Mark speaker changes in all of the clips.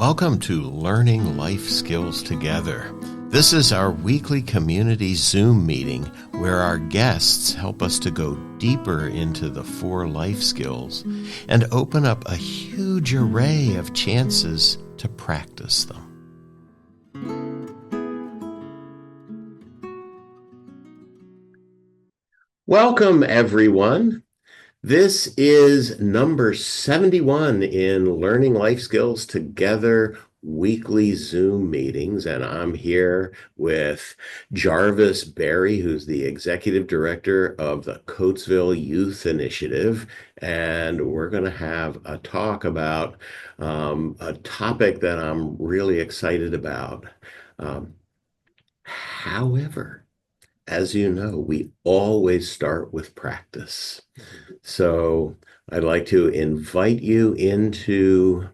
Speaker 1: Welcome to Learning Life Skills Together. This is our weekly community Zoom meeting where our guests help us to go deeper into the 4 life skills and open up a huge array of chances to practice them. Welcome, everyone. This is number 71 in Learning Life Skills Together weekly Zoom meetings, and I'm here with Jarvis Berry, who's the Executive Director of the Coatesville Youth Initiative, and we're going to have a talk about a topic that I'm really excited about. However, as you know, we always start with practice. So I'd like to invite you into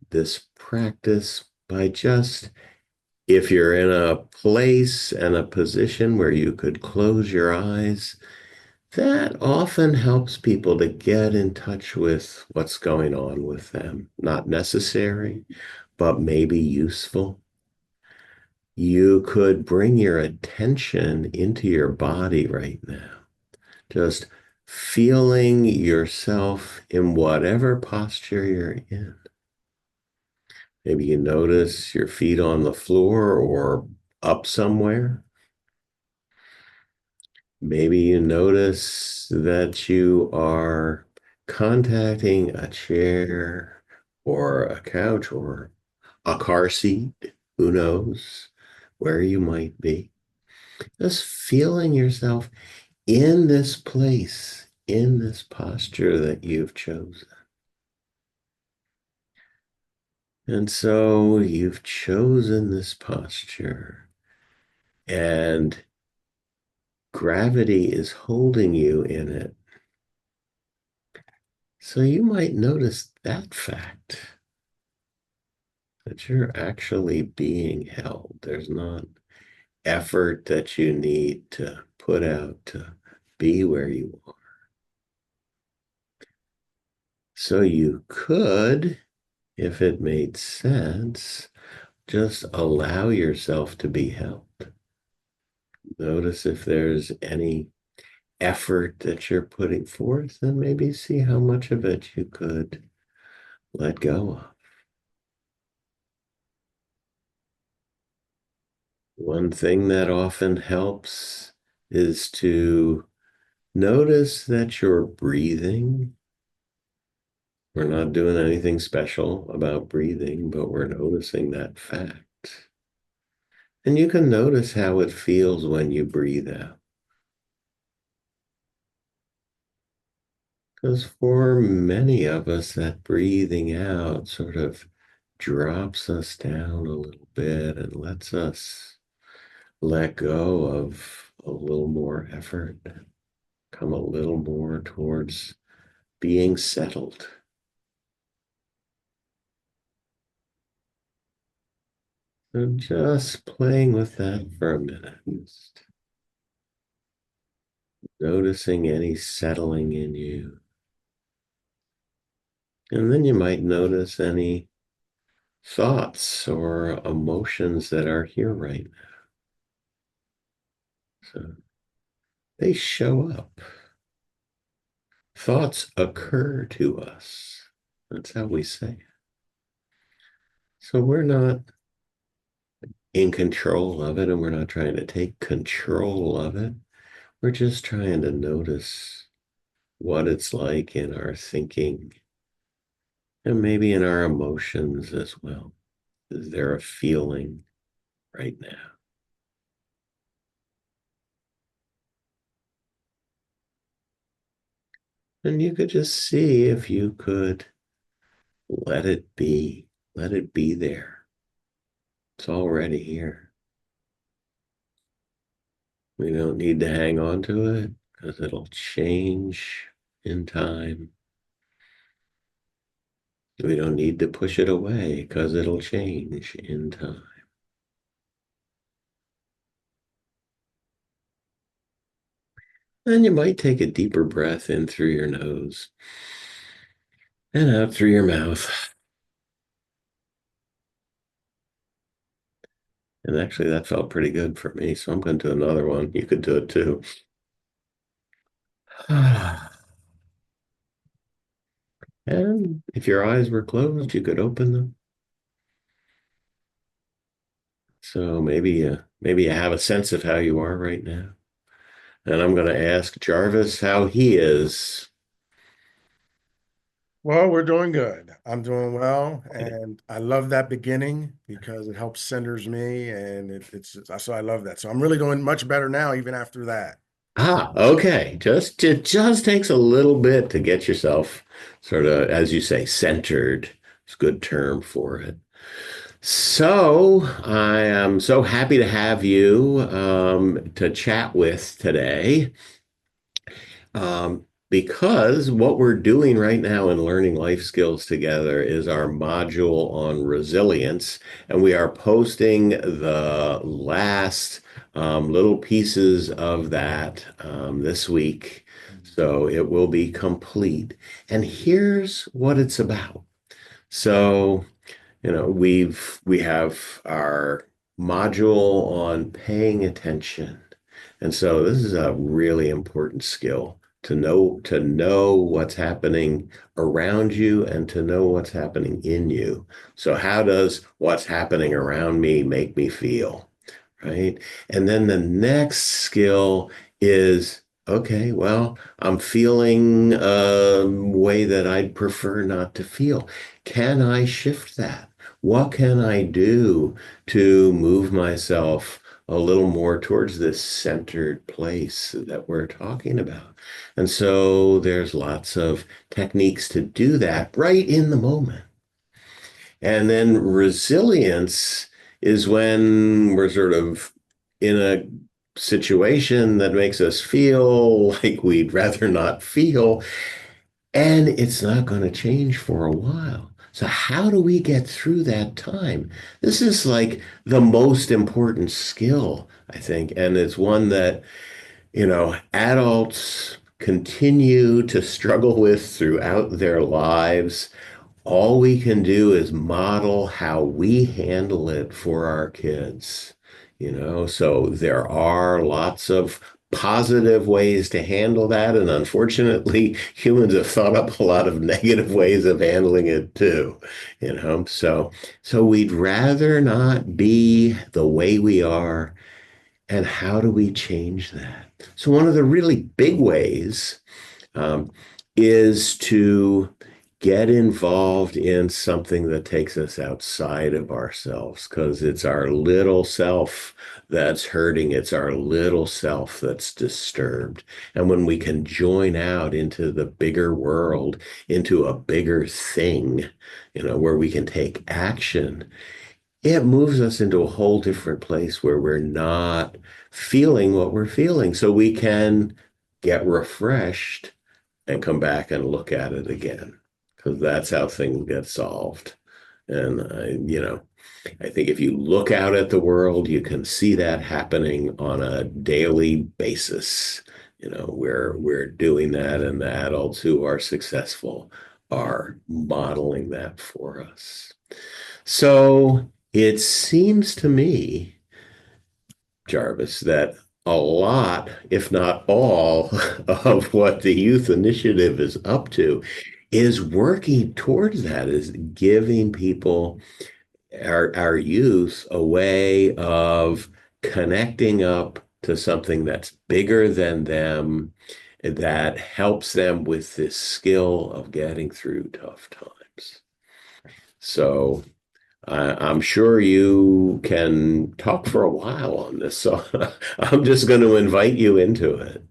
Speaker 1: this practice by just, if you're in a place and a position where you could close your eyes, that often helps people to get in touch with what's going on with them. Not necessary, but maybe useful. You could bring your attention into your body right now. Just feeling yourself in whatever posture you're in. Maybe you notice your feet on the floor or up somewhere. Maybe you notice that you are contacting a chair or a couch or a car seat. Who knows where you might be. Just feeling yourself in this place, in this posture that you've chosen. And so you've chosen this posture, and gravity is holding you in it. So you might notice that fact, that you're actually being held. There's not effort that you need to put out to be where you are. So you could, if it made sense, just allow yourself to be held. Notice if there's any effort that you're putting forth, and maybe see how much of it you could let go of. One thing that often helps is to notice that you're breathing. We're not doing anything special about breathing, but we're noticing that fact. And you can notice how it feels when you breathe out. Because for many of us, that breathing out sort of drops us down a little bit and lets us let go of a little more effort, come a little more towards being settled. So just playing with that for a minute. Just noticing any settling in you. And then you might notice any thoughts or emotions that are here right now. So they show up. Thoughts occur to us. That's how we say it. So we're not in control of it, and we're not trying to take control of it. We're just trying to notice what it's like in our thinking and maybe in our emotions as well. Is there a feeling right now? And you could just see if you could let it be there. It's already here. We don't need to hang on to it because it'll change in time. We don't need to push it away because it'll change in time. Then you might take a deeper breath in through your nose and out through your mouth. And actually, that felt pretty good for me. So I'm going to do another one. You could do it too. And if your eyes were closed, you could open them. So maybe you have a sense of how you are right now. And I'm going to ask Jarvis how he is.
Speaker 2: Well, we're doing good. I'm doing well, and I love that beginning because it helps centers me, and it's so I love that. So I'm really doing much better now, even after that.
Speaker 1: Ah, okay. It just takes a little bit to get yourself sort of, as you say, centered. It's a good term for it. So I am so happy to have you to chat with today. Because what we're doing right now in learning life skills together is our module on resilience, and we are posting the last little pieces of that this week. So it will be complete. And here's what it's about. So we have our module on paying attention. And so this is a really important skill to know what's happening around you and to know what's happening in you. So how does what's happening around me make me feel? Right? And then the next skill is okay, well, I'm feeling a way that I'd prefer not to feel. Can I shift that? What can I do to move myself a little more towards this centered place that we're talking about? And so there's lots of techniques to do that right in the moment. And then resilience is when we're sort of in a situation that makes us feel like we'd rather not feel, and it's not going to change for a while. So, how do we get through that time? This is like the most important skill, I think. And it's one that, adults continue to struggle with throughout their lives. All we can do is model how we handle it for our kids, so there are lots of positive ways to handle that, and unfortunately humans have thought up a lot of negative ways of handling it too, so we'd rather not be the way we are. And how do we change that? So one of the really big ways um, is to get involved in something that takes us outside of ourselves because it's our little self that's hurting. It's our little self that's disturbed. And when we can join out into the bigger world, into a bigger thing, where we can take action, it moves us into a whole different place where we're not feeling what we're feeling. So we can get refreshed and come back and look at it again because that's how things get solved. And I think if you look out at the world, you can see that happening on a daily basis. We're doing that, and the adults who are successful are modeling that for us. So it seems to me, Jarvis, that a lot, if not all, of what the Youth Initiative is up to is working towards that, is giving people, our youth, a way of connecting up to something that's bigger than them, that helps them with this skill of getting through tough times. So I'm sure you can talk for a while on this, so I'm just going to invite you into it.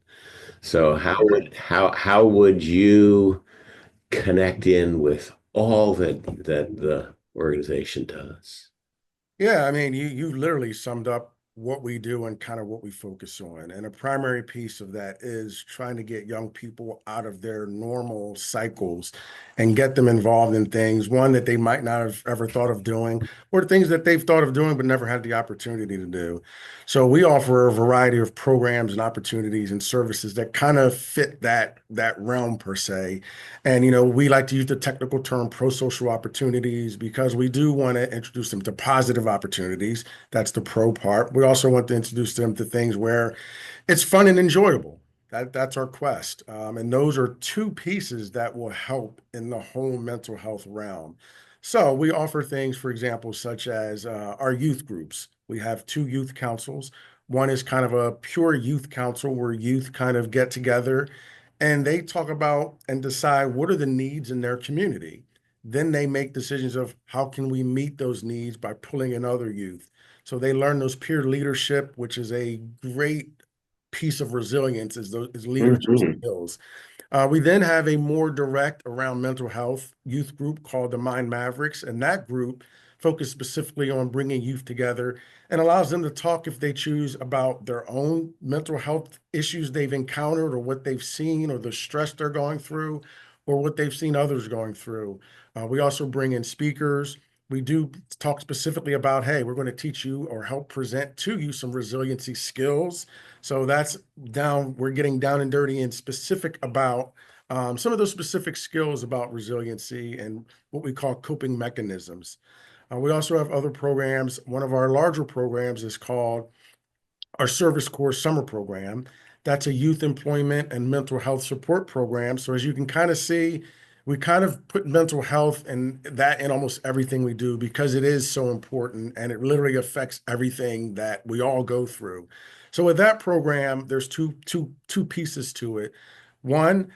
Speaker 1: So how would you connect in with all that the organization does?
Speaker 2: Yeah, I mean, you literally summed up what we do and kind of what we focus on. And a primary piece of that is trying to get young people out of their normal cycles and get them involved in things, one, that they might not have ever thought of doing, or things that they've thought of doing but never had the opportunity to do. So we offer a variety of programs and opportunities and services that kind of fit that realm per se. And we like to use the technical term pro-social opportunities because we do want to introduce them to positive opportunities. That's the pro part. We also want to introduce them to things where it's fun and enjoyable. That's our quest. And those are two pieces that will help in the whole mental health realm. So we offer things, for example, such as our youth groups. We have two youth councils. One is kind of a pure youth council where youth kind of get together and they talk about and decide what are the needs in their community. Then they make decisions of how can we meet those needs by pulling in other youth. So they learn those peer leadership, which is a great piece of resilience, is leadership
Speaker 1: Mhm.
Speaker 2: skills. We then have a more direct around mental health youth group called the Mind Mavericks, and that group focuses specifically on bringing youth together and allows them to talk if they choose about their own mental health issues they've encountered or what they've seen or the stress they're going through or what they've seen others going through. We also bring in speakers. We do talk specifically about, hey, we're going to teach you or help present to you some resiliency skills. So that's we're getting down and dirty and specific about some of those specific skills about resiliency and what we call coping mechanisms. We also have other programs. One of our larger programs is called our Service Corps Summer Program. That's a youth employment and mental health support program. So as you can kind of see, we kind of put mental health and that in almost everything we do because it is so important and it literally affects everything that we all go through. So with that program, there's two pieces to it. One,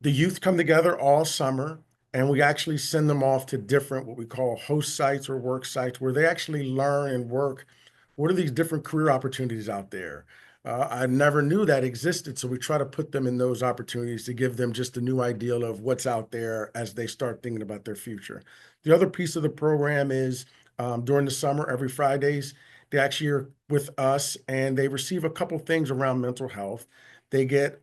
Speaker 2: the youth come together all summer and we actually send them off to different what we call host sites or work sites where they actually learn and work what are these different career opportunities out there. I never knew that existed, so we try to put them in those opportunities to give them just a new idea of what's out there as they start thinking about their future. The other piece of the program is during the summer, every Fridays, they actually are with us and they receive a couple things around mental health. They get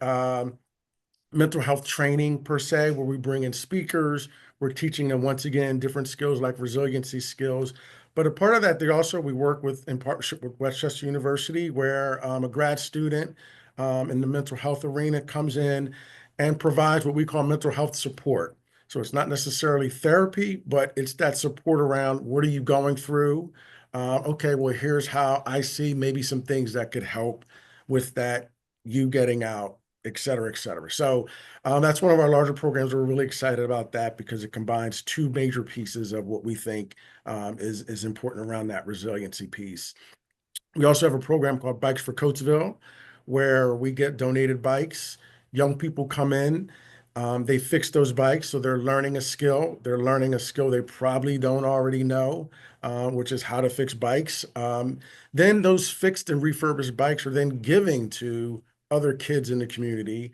Speaker 2: mental health training per se, where we bring in speakers. We're teaching them once again different skills like resiliency skills. But a part of that, we work with in partnership with Westchester University, where a grad student in the mental health arena comes in and provides what we call mental health support. So it's not necessarily therapy, but it's that support around what are you going through? Okay, well, here's how I see maybe some things that could help with that, you getting out, et cetera, et cetera. So that's one of our larger programs. We're really excited about that because it combines two major pieces of what we think is important around that resiliency piece. We also have a program called Bikes for Coatesville, where we get donated bikes. Young people come in, they fix those bikes, so they're learning a skill. They're learning a skill they probably don't already know, which is how to fix bikes. Then those fixed and refurbished bikes are then giving to other kids in the community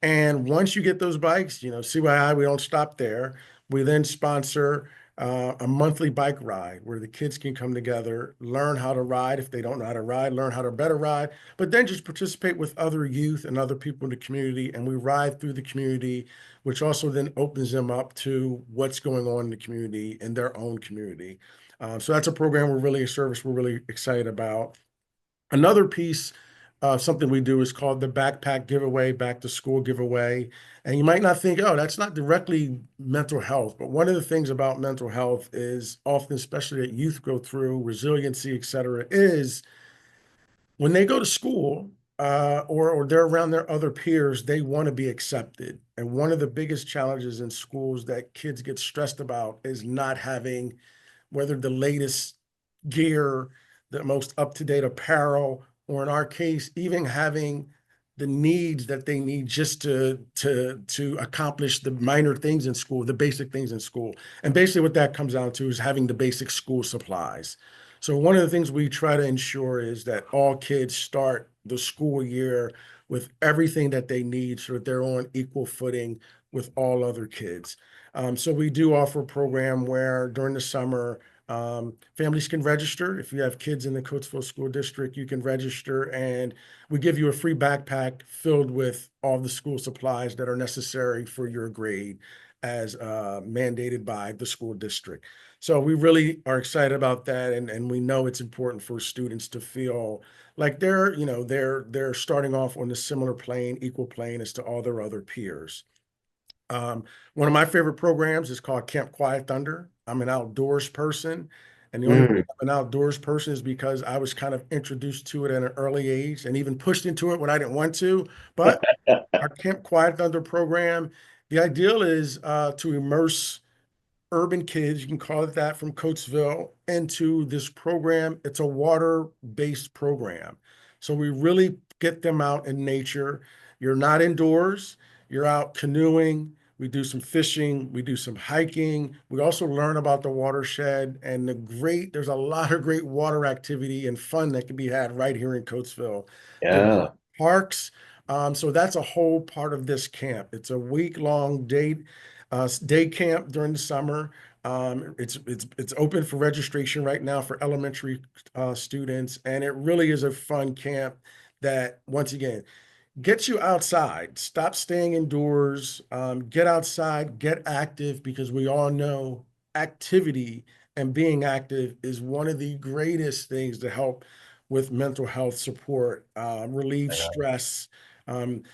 Speaker 2: and once you get those bikes, CYI, we don't stop there. We then sponsor a monthly bike ride where the kids can come together, learn how to ride if they don't know how to ride, learn how to better ride, but then just participate with other youth and other people in the community. And we ride through the community, which also then opens them up to what's going on in the community, in their own community. So that's a service we're really excited about. Another piece of something we do is called the backpack giveaway, back to school giveaway. And you might not think, oh, that's not directly mental health. But one of the things about mental health is often, especially that youth go through, resiliency, et cetera, is when they go to school or they're around their other peers, they want to be accepted. And one of the biggest challenges in schools that kids get stressed about is not having whether the latest gear, the most up-to-date apparel, or in our case, even having the needs that they need just to accomplish the minor things in school, the basic things in school. And basically what that comes down to is having the basic school supplies. So one of the things we try to ensure is that all kids start the school year with everything that they need so that they're on equal footing with all other kids. So we do offer a program where during the summer, Families can register. If you have kids in the Coatesville School District, you can register, and we give you a free backpack filled with all the school supplies that are necessary for your grade as mandated by the school district. So we really are excited about that, and we know it's important for students to feel like they're starting off on a similar plane, equal plane as to all their other peers. One of my favorite programs is called Camp Quiet Thunder. I'm an outdoors person, and the only reason
Speaker 1: Mm.
Speaker 2: I'm an outdoors person is because I was kind of introduced to it at an early age and even pushed into it when I didn't want to. But our Camp Quiet Thunder program, the ideal is to immerse urban kids, you can call it that, from Coatesville into this program. It's a water-based program. So we really get them out in nature. You're not indoors, you're out canoeing. We do some fishing, we do some hiking. We also learn about the watershed and there's a lot of great water activity and fun that can be had right here in Coatesville. There are
Speaker 1: Yeah.
Speaker 2: parks. So that's a whole part of this camp. It's a week-long day camp during the summer. It's open for registration right now for elementary students, and it really is a fun camp that, once again, gets you outside. Stop staying indoors. Get outside, get active, because we all know activity and being active is one of the greatest things to help with mental health support, relieve stress, um,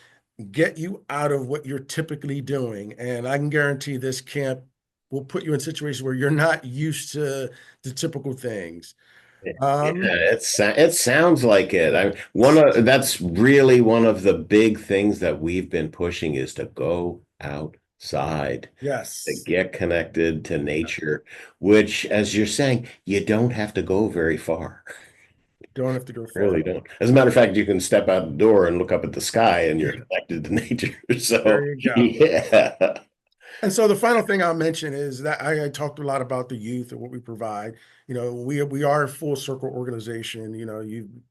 Speaker 2: get you out of what you're typically doing. And I can guarantee this camp will put you in situations where you're not used to the typical things.
Speaker 1: Yeah,
Speaker 2: Um,
Speaker 1: it sounds like it. That's really one of the big things that we've been pushing is to go outside, to
Speaker 2: yes,
Speaker 1: get connected to nature, which, as you're saying, you don't have to go very far.
Speaker 2: don't have to go
Speaker 1: Really
Speaker 2: far.
Speaker 1: don't. As a matter of fact, you can step out the door and look up at the sky and you're connected to nature.
Speaker 2: There
Speaker 1: So,
Speaker 2: you go.
Speaker 1: yeah.
Speaker 2: And so the final thing I'll mention is that I talked a lot about the youth and what we provide. We are a full circle organization.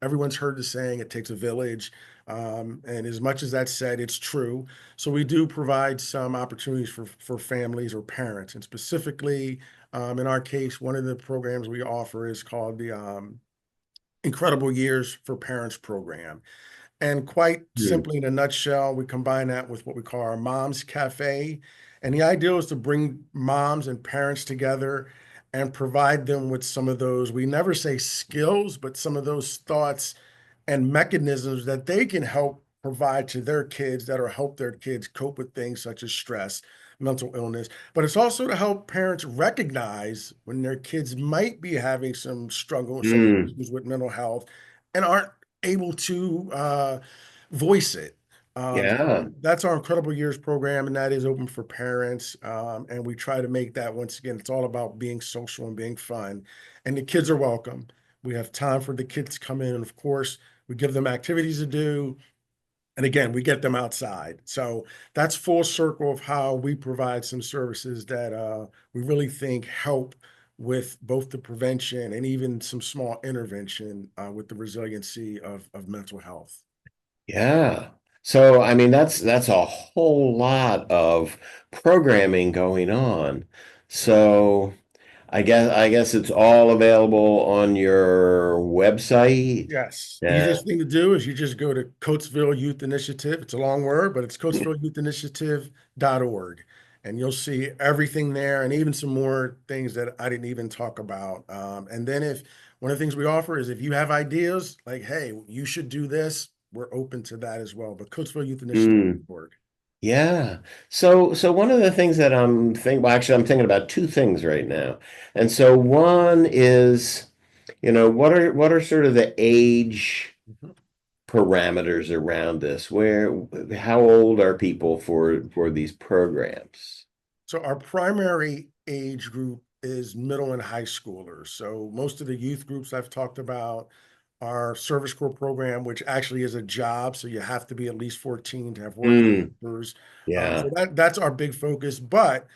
Speaker 2: Everyone's heard the saying it takes a village. And as much as that's said, it's true. So we do provide some opportunities for families or parents. And specifically, in our case, one of the programs we offer is called the Incredible Years for Parents program. And quite
Speaker 1: Hmm.
Speaker 2: simply, in a nutshell, we combine that with what we call our Moms Cafe. And the idea is to bring moms and parents together and provide them with some of those, we never say skills, but some of those thoughts and mechanisms that they can help provide to their kids that'll help their kids cope with things such as stress, mental illness. But it's also to help parents recognize when their kids might be having some struggle, some
Speaker 1: Hmm.
Speaker 2: issues with mental health and aren't able to voice it. So
Speaker 1: Yeah.
Speaker 2: that's our Incredible Years program, and that is open for parents. And we try to make that, once again, it's all about being social and being fun. And the kids are welcome. We have time for the kids to come in, and of course, we give them activities to do. And again, we get them outside. So that's full circle of how we provide some services that we really think help with both the prevention and even some small intervention with the resiliency of mental health.
Speaker 1: Yeah. So, I mean, that's a whole lot of programming going on. So, I guess it's all available on your website.
Speaker 2: Yes.
Speaker 1: Yeah.
Speaker 2: Easiest thing to do is you just go to Coatesville Youth Initiative. It's a long word, but it's coatesvilleyouthinitiative.org. And you'll see everything there and even some more things that I didn't even talk about. And then if one of the things we offer is if you have ideas like, hey, you should do this, we're open to that as well. But
Speaker 1: Mm,
Speaker 2: coatesvilleyouthinitiative.org.
Speaker 1: yeah. So one of the things that well, actually, I'm thinking about two things right now. And so one is, what are sort of the age parameters around this? How old are people for these programs?
Speaker 2: So our primary age group is middle and high schoolers. So most of the youth groups I've talked about, our service corps program, which actually is a job, so you have to be at least 14 to have work
Speaker 1: Mm,
Speaker 2: papers. So
Speaker 1: yeah.
Speaker 2: that's our big focus. But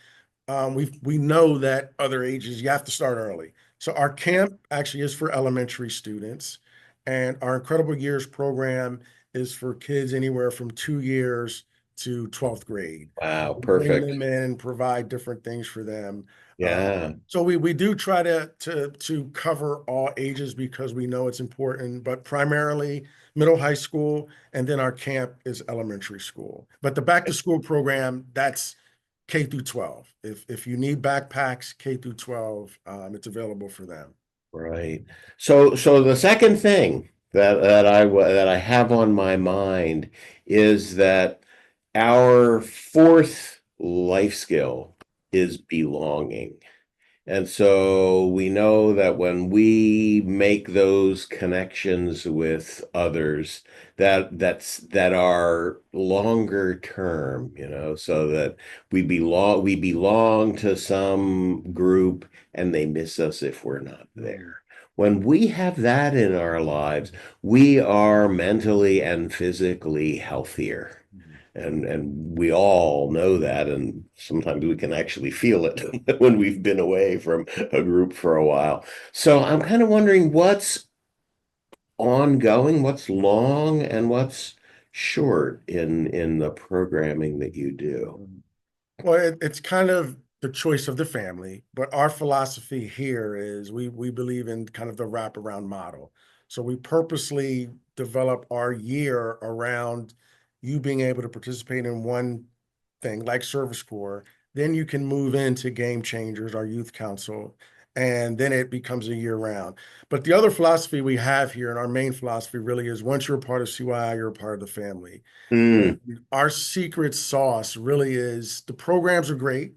Speaker 2: we know that other ages you have to start early. So our camp actually is for elementary students, and our Incredible Years program is for kids anywhere from 2 years to 12th grade.
Speaker 1: Wow,
Speaker 2: Bring
Speaker 1: perfect.
Speaker 2: them in and provide different things for them.
Speaker 1: Yeah,
Speaker 2: So we do try to cover all ages because we know it's important, but primarily middle high school, and then our camp is elementary school. But the back to school program, that's K through 12. If you need backpacks, K through 12, it's available for them.
Speaker 1: right. So the second thing that I have on my mind is that our fourth life skill is belonging. And so we know that when we make those connections with others, that are longer term, so that we belong to some group and they miss us if we're not
Speaker 2: Mhm.
Speaker 1: there. When we have that in our lives, we are mentally and physically healthier.
Speaker 2: Mhm.
Speaker 1: And we all know that, and sometimes we can actually feel it when we've been away from a group for a while. So I'm kind of wondering what's ongoing, what's long, and what's short in the programming that you do.
Speaker 2: Well, it's kind of the choice of the family, but our philosophy here is we believe in kind of the wraparound model. So we purposely develop our year around you being able to participate in one thing like Service Corps. Then you can move into Game Changers, our youth council, and then it becomes a year round. But the other philosophy we have here, and our main philosophy really is once you're a part of CYI, you're a part of the family.
Speaker 1: Mm,
Speaker 2: Our secret sauce really is the programs are great.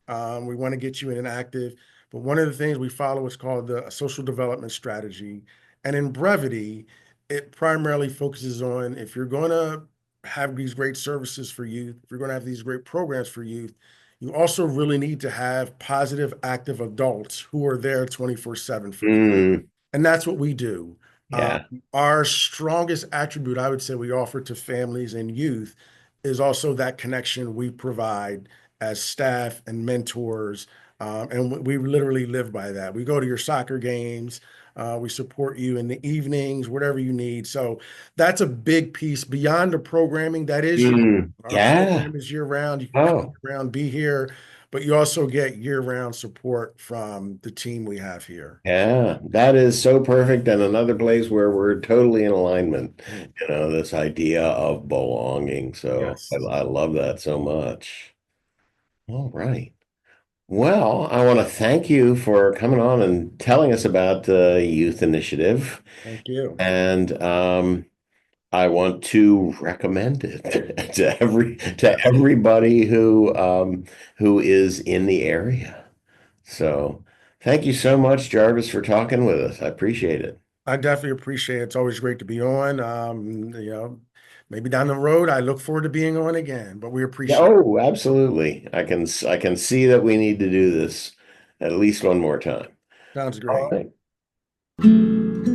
Speaker 2: We want to get you in and active, but one of the things we follow is called the social development strategy. And in brevity, it primarily focuses on if you're going to have these great services for youth, if you're going to have these great programs for youth, you also really need to have positive, active adults who are there 24/7 for you.
Speaker 1: mm,
Speaker 2: And that's what we do. Um,
Speaker 1: yeah.
Speaker 2: our strongest attribute, I would say, we offer to families and youth is also that connection we provide as staff and mentors. And we literally live by that. We go to your soccer games, we support you in the evenings, whatever you need. So that's a big piece beyond the programming that is year. Our
Speaker 1: Yeah.
Speaker 2: program is year round. You can come
Speaker 1: Oh,
Speaker 2: year round, be here, but you also get year round support from the team we have here.
Speaker 1: yeah. That is so perfect. And another place where we're totally in alignment,
Speaker 2: Mm.
Speaker 1: this idea of belonging. So I,
Speaker 2: Yes.
Speaker 1: I love that so much. All right. Well, I want to thank you for coming on and telling us about the youth initiative.
Speaker 2: Thank you.
Speaker 1: And I want to recommend it to
Speaker 2: Yes.
Speaker 1: everybody who is in the area. So thank you so much, Jarvis, for talking with us. I appreciate it.
Speaker 2: I definitely appreciate it. It's always great to be on. Maybe down the road, I look forward to being on again, but we
Speaker 1: Yeah,
Speaker 2: appreciate it.
Speaker 1: oh, absolutely. I can see that we need to do this at least one more time.
Speaker 2: Sounds
Speaker 1: All
Speaker 2: great.
Speaker 1: right.